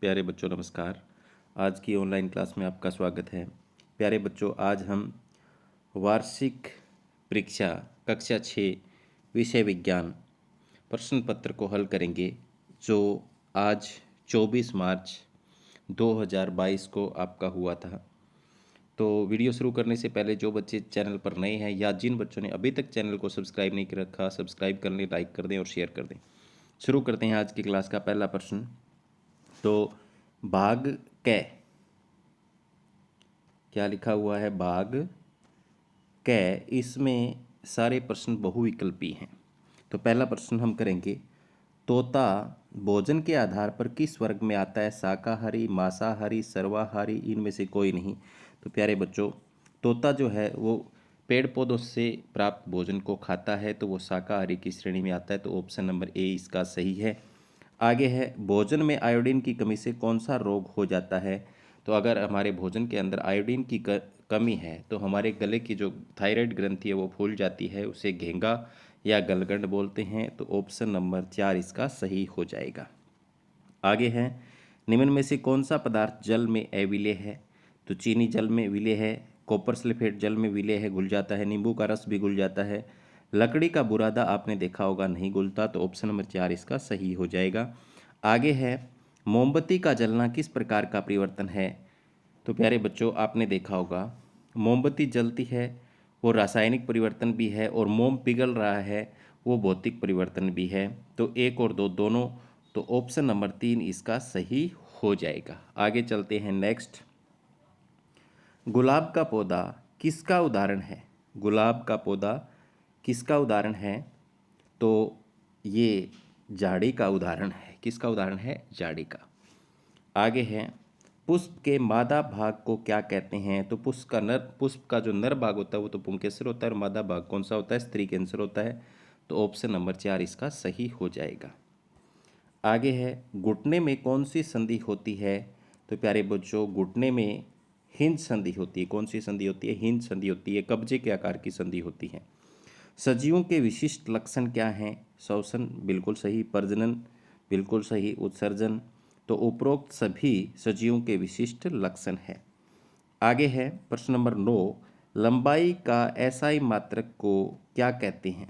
प्यारे बच्चों नमस्कार। आज की ऑनलाइन क्लास में आपका स्वागत है। प्यारे बच्चों, आज हम वार्षिक परीक्षा कक्षा 6 विषय विज्ञान प्रश्न पत्र को हल करेंगे, जो आज 24 मार्च 2022 को आपका हुआ था। तो वीडियो शुरू करने से पहले जो बच्चे चैनल पर नए हैं या जिन बच्चों ने अभी तक चैनल को सब्सक्राइब नहीं कर रखा, सब्सक्राइब कर लें, लाइक कर दें और शेयर कर दें। शुरू करते हैं आज की क्लास का पहला प्रश्न। तो भाग कै, क्या लिखा हुआ है? भाग कै, इसमें सारे प्रश्न बहुविकल्पी हैं। तो पहला प्रश्न हम करेंगे, तोता भोजन के आधार पर किस वर्ग में आता है? शाकाहारी, मांसाहारी, सर्वाहारी, इनमें से कोई नहीं। तो प्यारे बच्चों, तोता जो है वो पेड़ पौधों से प्राप्त भोजन को खाता है, तो वो शाकाहारी की श्रेणी में आता है। तो ऑप्शन नंबर ए इसका सही है। आगे है, भोजन में आयोडीन की कमी से कौन सा रोग हो जाता है? तो अगर हमारे भोजन के अंदर आयोडीन की कमी है तो हमारे गले की जो थायराइड ग्रंथि है वो फूल जाती है, उसे घेंगा या गलगंड बोलते हैं। तो ऑप्शन नंबर 4 इसका सही हो जाएगा। आगे है, निम्न में से कौन सा पदार्थ जल में अविलेय है? तो चीनी जल में विलेय है, कॉपर सल्फेट जल में विलेय है, घुल जाता है, नींबू का रस भी घुल जाता है, लकड़ी का बुरादा आपने देखा होगा नहीं घुलता। तो ऑप्शन नंबर 4 इसका सही हो जाएगा। आगे है, मोमबत्ती का जलना किस प्रकार का परिवर्तन है? तो प्यारे बच्चों, आपने देखा होगा मोमबत्ती जलती है वो रासायनिक परिवर्तन भी है, और मोम पिघल रहा है वो भौतिक परिवर्तन भी है। तो एक और दो दोनों। तो ऑप्शन नंबर 3 इसका सही हो जाएगा। आगे चलते हैं नेक्स्ट। गुलाब का पौधा किसका उदाहरण है? गुलाब का पौधा किसका उदाहरण है? तो ये झाड़ी का उदाहरण है। किसका उदाहरण है? झाड़ी का। आगे है, पुष्प के मादा भाग को क्या कहते हैं? तो पुष्प का जो नर भाग होता है वो तो पुंकेसर होता है, और मादा भाग कौन सा होता है? स्त्री कैंसर होता है। तो ऑप्शन नंबर 4 इसका सही हो जाएगा। आगे है, घुटने में कौन सी संधि होती है? तो प्यारे बच्चों, घुटने में हिंज संधि होती है। कौन सी संधि होती है? हिंज संधि होती है। कब्जे के आकार की संधि होती है। सजीवों के विशिष्ट लक्षण क्या हैं? श्वसन बिल्कुल सही, प्रजनन बिल्कुल सही, उत्सर्जन। तो उपरोक्त सभी सजीवों के विशिष्ट लक्षण हैं। आगे है प्रश्न नंबर 9, लंबाई का एसआई मात्रक को क्या कहते हैं?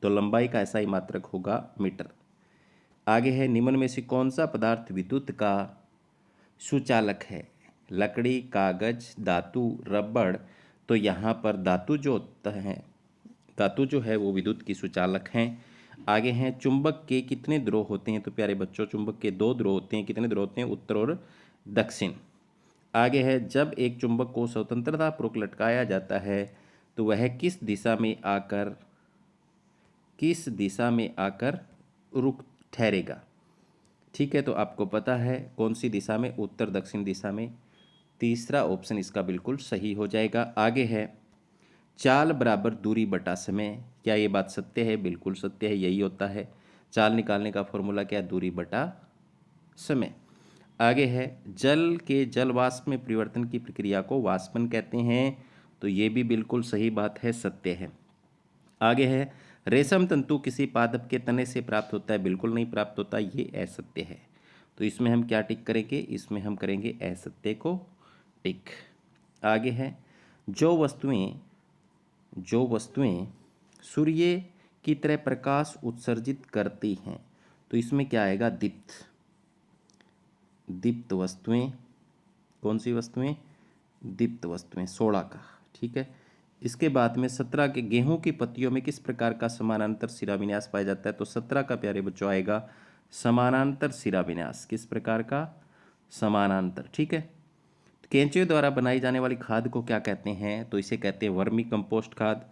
तो लंबाई का एसआई मात्रक होगा मीटर। आगे है, निम्न में से कौन सा पदार्थ विद्युत का सुचालक है? लकड़ी, कागज, धातु, रबड़। तो यहाँ पर धातु जो होता है, धातु जो है वो विद्युत की सुचालक हैं। आगे हैं, चुंबक के कितने ध्रुव होते हैं? तो प्यारे बच्चों, चुंबक के 2 ध्रुव होते हैं। कितने ध्रुव होते हैं? उत्तर और दक्षिण। आगे है, जब एक चुंबक को स्वतंत्रतापूर्वक लटकाया जाता है तो वह किस दिशा में आकर रुक ठहरेगा? ठीक है, तो आपको पता है कौन सी दिशा में? उत्तर दक्षिण दिशा में। तीसरा ऑप्शन इसका बिल्कुल सही हो जाएगा। आगे है, चाल बराबर दूरी बटा समय। क्या ये बात सत्य है? बिल्कुल सत्य है, यही होता है। चाल निकालने का फॉर्मूला क्या है? दूरी बटा समय। आगे है, जल के जल वाष्प में परिवर्तन की प्रक्रिया को वाष्पन कहते हैं। तो ये भी बिल्कुल सही बात है, सत्य है। आगे है, रेशम तंतु किसी पादप के तने से प्राप्त होता है? बिल्कुल नहीं प्राप्त होता, ये असत्य है। तो इसमें हम क्या टिक करेंगे? इसमें हम करेंगे असत्य को टिक। आगे है, जो वस्तुएं सूर्य की तरह प्रकाश उत्सर्जित करती हैं, तो इसमें क्या आएगा? दीप्त। दीप्त वस्तुएं। कौन सी वस्तुएं? दीप्त वस्तुएं, 16 का। ठीक है। इसके बाद में 17 के, गेहूं की पत्तियों में किस प्रकार का समानांतर शिराविन्यास पाया जाता है? तो 17 का प्यारे बच्चों आएगा समानांतर शिराविन्यास। किस प्रकार का? समानांतर। ठीक है। कैंचियों द्वारा बनाई जाने वाली खाद को क्या कहते हैं? तो इसे कहते हैं वर्मी कंपोस्ट खाद।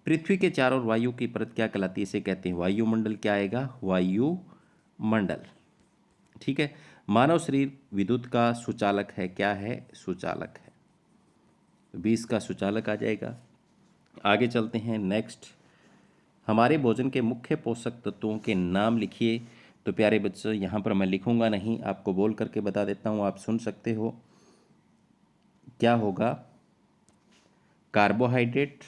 पृथ्वी के चारों ओर वायु की परत क्या कहलाती है? इसे कहते हैं वायुमंडल। क्या आएगा? वायुमंडल। ठीक है। मानव शरीर विद्युत का सुचालक है। क्या है? सुचालक है। 20 का सुचालक आ जाएगा। आगे चलते हैं नेक्स्ट। हमारे भोजन के मुख्य पोषक तत्वों के नाम लिखिए। तो प्यारे बच्चों, यहाँ पर मैं लिखूंगा नहीं, आपको बोल करके बता देता हूँ, आप सुन सकते हो। क्या होगा? कार्बोहाइड्रेट,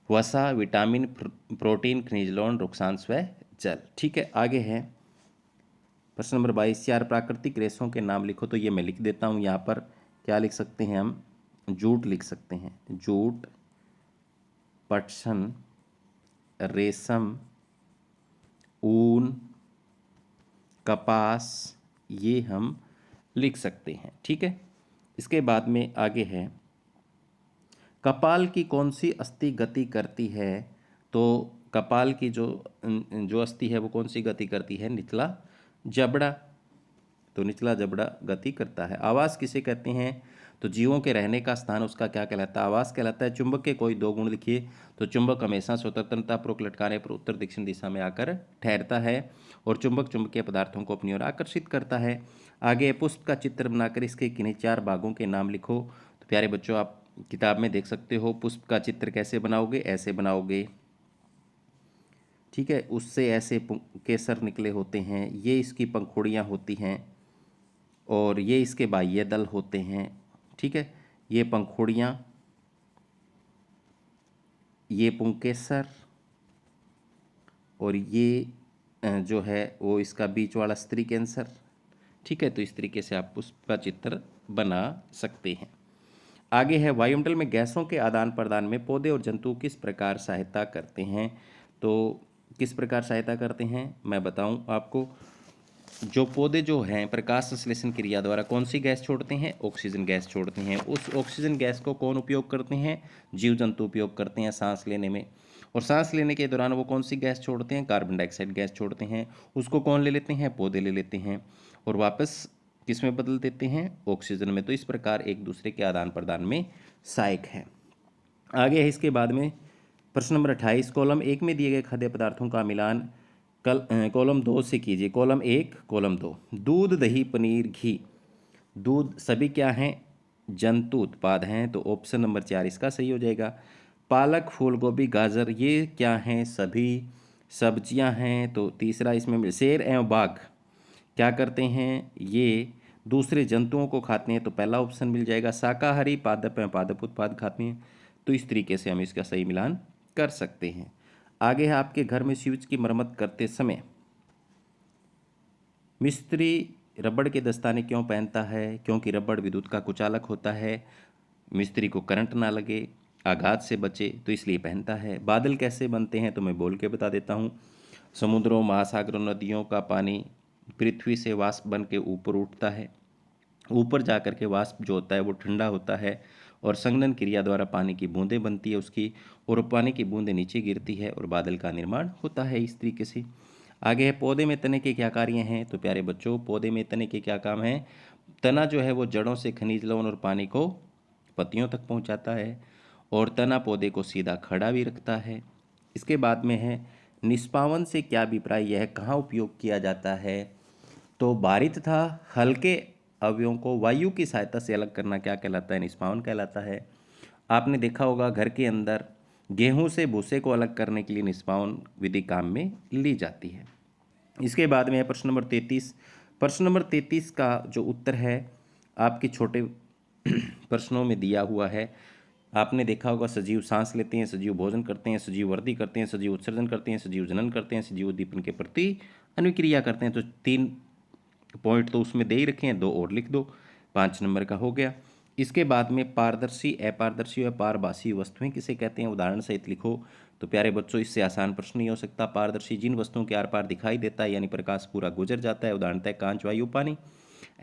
वसा, विटामिन, प्रोटीन, खनिज लवण, रुक्षांश व जल। ठीक है। आगे है, प्रश्न नंबर 22, 4 प्राकृतिक रेशों के नाम लिखो। तो ये मैं लिख देता हूँ यहाँ पर। क्या लिख सकते हैं हम? जूट लिख सकते हैं। जूट, पटसन, रेशम, ऊन, कपास, ये हम लिख सकते हैं। ठीक है। इसके बाद में आगे है, कपाल की कौन सी अस्थि गति करती है? तो कपाल की जो जो अस्थि है वो कौन सी गति करती है? निचला जबड़ा। तो निचला जबड़ा गति करता है। आवास किसे कहते हैं? तो जीवों के रहने का स्थान उसका क्या कहलाता है? आवास कहलाता है। चुंबक के कोई दो गुण लिखिए। तो चुंबक हमेशा स्वतंत्रता पूर्वक लटकाने पर उत्तर दक्षिण दिशा में आकर ठहरता है और चुंबक चुंबकीय पदार्थों को अपनी ओर आकर्षित करता है। आगे, पुष्प का चित्र बनाकर इसके किन्हीं 4 भागों के नाम लिखो। तो प्यारे बच्चों, आप किताब में देख सकते हो पुष्प का चित्र कैसे बनाओगे? ऐसे बनाओगे। ठीक है। उससे ऐसे केसर निकले होते हैं, ये इसकी पंखुड़ियाँ होती हैं और ये इसके बाह्य दल होते हैं। ठीक है। ये पंखुड़ियाँ, ये पुंकेसर और ये जो है वो इसका बीच वाला स्त्री कैंसर। ठीक है। तो इस तरीके से आप उसका चित्र बना सकते हैं। आगे है, वायुमंडल में गैसों के आदान प्रदान में पौधे और जंतु किस प्रकार सहायता करते हैं? तो किस प्रकार सहायता करते हैं मैं बताऊं आपको। जो पौधे जो हैं प्रकाश संश्लेषण क्रिया द्वारा कौन सी गैस छोड़ते हैं? ऑक्सीजन गैस छोड़ते हैं। उस ऑक्सीजन गैस को कौन उपयोग करते हैं? जीव जंतु उपयोग करते हैं सांस लेने में। और सांस लेने के दौरान वो कौन सी गैस छोड़ते हैं? कार्बन डाइऑक्साइड गैस छोड़ते हैं। उसको कौन ले लेते हैं? पौधे ले लेते हैं और वापस किस में बदल देते हैं? ऑक्सीजन में। तो इस प्रकार एक दूसरे के आदान प्रदान में सहायक है। आगे है इसके बाद में प्रश्न नंबर 28, कॉलम 1 में दिए गए खाद्य पदार्थों का मिलान कॉलम 2 से कीजिए। Column 1, column 2। दूध, दही, पनीर, घी। दूध सभी क्या हैं? जंतु उत्पाद हैं। तो ऑप्शन नंबर 4 इसका सही हो जाएगा। पालक, फूल गोभी, गाजर, ये क्या हैं? सभी सब्जियां हैं। तो तीसरा इसमें शेर एवं बाघ क्या करते हैं? ये दूसरे जंतुओं को खाते हैं। तो पहला ऑप्शन मिल जाएगा। शाकाहारी, पादप एवं पादप उत्पाद खाते हैं। तो इस तरीके से हम इसका सही मिलान कर सकते हैं। आगे है, आपके घर में स्विच की मरम्मत करते समय मिस्त्री रबड़ के दस्ताने क्यों पहनता है? क्योंकि रबड़ विद्युत का कुचालक होता है, मिस्त्री को करंट ना लगे, आघात से बचे, तो इसलिए पहनता है। बादल कैसे बनते हैं? तो मैं बोल के बता देता हूँ। समुद्रों, महासागरों, नदियों का पानी पृथ्वी से वाष्प बन के ऊपर उठता है। ऊपर जा कर के वाष्प जो होता है वो ठंडा होता है और संघनन क्रिया द्वारा पानी की बूंदें बनती है उसकी, और पानी की बूंदें नीचे गिरती है और बादल का निर्माण होता है इस तरीके से। आगे है, पौधे में तने के क्या कार्य हैं? तो प्यारे बच्चों, पौधे में तने के क्या काम हैं? तना जो है वो जड़ों से खनिज लवण और पानी को पत्तियों तक पहुंचाता है और तना पौधे को सीधा खड़ा भी रखता है। इसके बाद में है, निष्पावन से क्या अभिप्राय? यह कहाँ उपयोग किया जाता है? तो भारित तथा हल्के अवयवों को वायु की सहायता से अलग करना क्या कहलाता है? निष्पावन कहलाता है। आपने देखा होगा घर के अंदर गेहूं से भूसे को अलग करने के लिए निष्पावन विधि काम में ली जाती है। इसके बाद में है प्रश्न नंबर 33। प्रश्न नंबर 33 का जो उत्तर है आपके छोटे प्रश्नों में दिया हुआ है। आपने देखा होगा, सजीव सांस लेते हैं, सजीव भोजन करते हैं, सजीव वृद्धि करते हैं, सजीव उत्सर्जन करते हैं, सजीव जनन करते हैं, सजीव उद्दीपन के प्रति अनुक्रिया करते हैं। तो 3 पॉइंट तो उसमें दे ही रखे हैं, 2 और लिख दो, 5 नंबर का हो गया। इसके बाद में पारदर्शी, अपारदर्शी और पारभासी वस्तुएं किसे कहते हैं? उदाहरण सहित लिखो। तो प्यारे बच्चों, इससे आसान प्रश्न नहीं हो सकता। पारदर्शी, जिन वस्तुओं के आर पार दिखाई देता है यानी प्रकाश पूरा गुजर जाता है, उदाहरणतः कांच, वायु, पानी।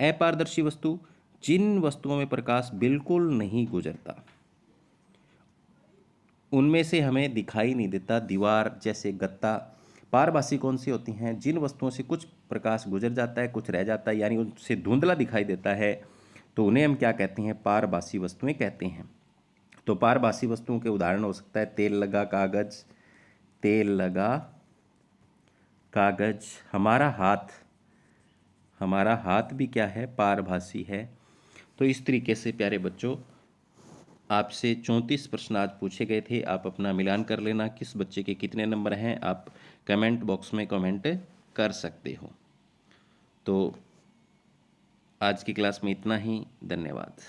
अपारदर्शी वस्तु, जिन वस्तुओं में प्रकाश बिल्कुल नहीं गुजरता, उनमें से हमें दिखाई नहीं देता, दीवार जैसे गत्ता। पारभासी कौन सी होती हैं? जिन वस्तुओं से कुछ प्रकाश गुजर जाता है, कुछ रह जाता है, यानी उनसे धुंधला दिखाई देता है, तो उन्हें हम क्या कहते हैं? पारभासी वस्तुएं कहते हैं। तो पारभासी वस्तुओं के उदाहरण हो सकता है तेल लगा कागज, तेल लगा कागज। हमारा हाथ भी क्या है? पारभासी है। तो इस तरीके से प्यारे बच्चों, आपसे 34 प्रश्न आज पूछे गए थे। आप अपना मिलान कर लेना, किस बच्चे के कितने नंबर हैं आप कमेंट बॉक्स में कमेंट कर सकते हो। तो आज की क्लास में इतना ही। धन्यवाद।